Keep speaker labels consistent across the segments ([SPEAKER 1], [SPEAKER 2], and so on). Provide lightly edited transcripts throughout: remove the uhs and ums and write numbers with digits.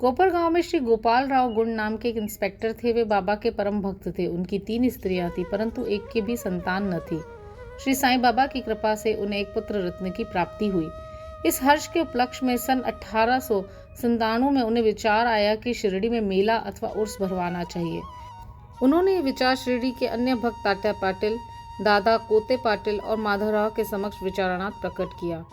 [SPEAKER 1] कोपर गांव में श्री गोपाल राव गुण नाम के एक इंस्पेक्टर थे। वे बाबा के परम भक्त थे। उनकी 3 स्त्रियां थी, परंतु एक की भी संतान न थी। श्री साईं बाबा की कृपा से उन्हें एक पुत्र रत्न की प्राप्ति हुई। इस हर्ष के उपलक्ष्य में सन 1897 में उन्हें विचार आया कि शिरडी में मेला अथवा उर्स भरवाना चाहिए। उन्होंने ये विचार शिरडी के अन्य भक्त तात्या पाटिल, दादा कोते पाटिल और माधवराव के समक्ष विचारणार्थ प्रकट किया।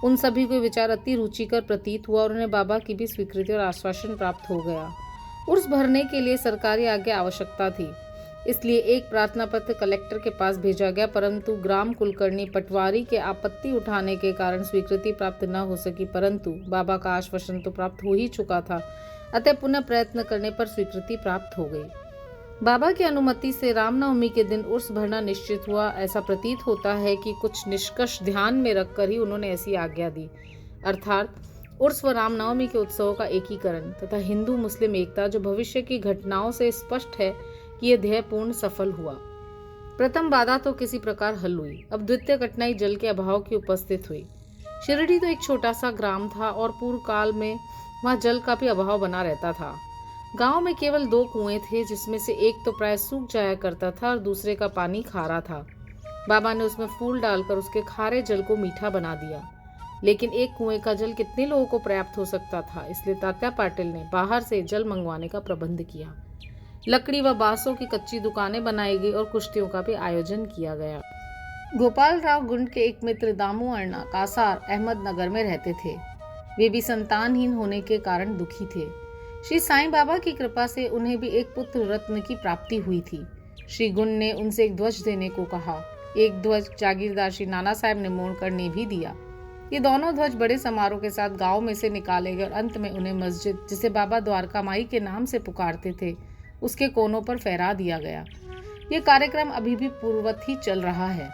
[SPEAKER 1] उन सभी को विचार अति रुचिकर प्रतीत हुआ और उन्हें बाबा की भी स्वीकृति और आश्वासन प्राप्त हो गया। उर्स भरने के लिए सरकारी आज्ञा आवश्यकता थी, इसलिए एक प्रार्थना पत्र कलेक्टर के पास भेजा गया, परंतु ग्राम कुलकर्णी पटवारी के आपत्ति उठाने के कारण स्वीकृति प्राप्त न हो सकी। परंतु बाबा का आश्वासन तो प्राप्त हो ही चुका था, अतः पुनः प्रयत्न करने पर स्वीकृति प्राप्त हो गई। बाबा की अनुमति से रामनवमी के दिन उर्स भरना निश्चित हुआ। ऐसा प्रतीत होता है कि कुछ निष्कर्ष ध्यान में रखकर ही उन्होंने ऐसी आज्ञा दी, अर्थात उर्स व रामनवमी के उत्सवों का एकीकरण तथा हिंदू मुस्लिम एकता, जो भविष्य की घटनाओं से स्पष्ट है कि यह ध्येय पूर्ण सफल हुआ। प्रथम बाधा तो किसी प्रकार हल हुई। अब द्वितीय कठिनाई जल के अभाव की उपस्थित हुई। शिरडी तो एक छोटा सा ग्राम था और पूर्व काल में वहां जल का भी अभाव बना रहता था। गांव में केवल 2 कुएं थे, जिसमें से एक तो प्राय सूख जाया करता था और दूसरे का पानी खारा था। बाबा ने उसमें फूल डालकर उसके खारे जल को मीठा बना दिया, लेकिन एक कुएं का जल कितने लोगों को पर्याप्त हो सकता था, इसलिए तात्या पाटिल ने बाहर से जल मंगवाने का प्रबंध किया। लकड़ी व बांसों की कच्ची दुकानें बनाई गई और कुश्तियों का भी आयोजन किया गया। गोपाल राव गुंड के एक मित्र दामू अण्णा कासार अहमदनगर में रहते थे। वे भी संतानहीन होने के कारण दुखी थे। श्री साईं बाबा की कृपा से उन्हें भी एक पुत्र रत्न की प्राप्ति हुई थी। श्री गुण ने उनसे एक ध्वज देने को कहा। एक ध्वज जागीरदार श्री नाना साहब ने मोड़कर ने भी दिया। ये दोनों ध्वज बड़े समारोह के साथ गांव में से निकाले गए और अंत में उन्हें मस्जिद, जिसे बाबा द्वारका माई के नाम से पुकारते थे, उसके कोनों पर फहरा दिया गया। ये कार्यक्रम अभी भी पूर्ववत ही चल रहा है।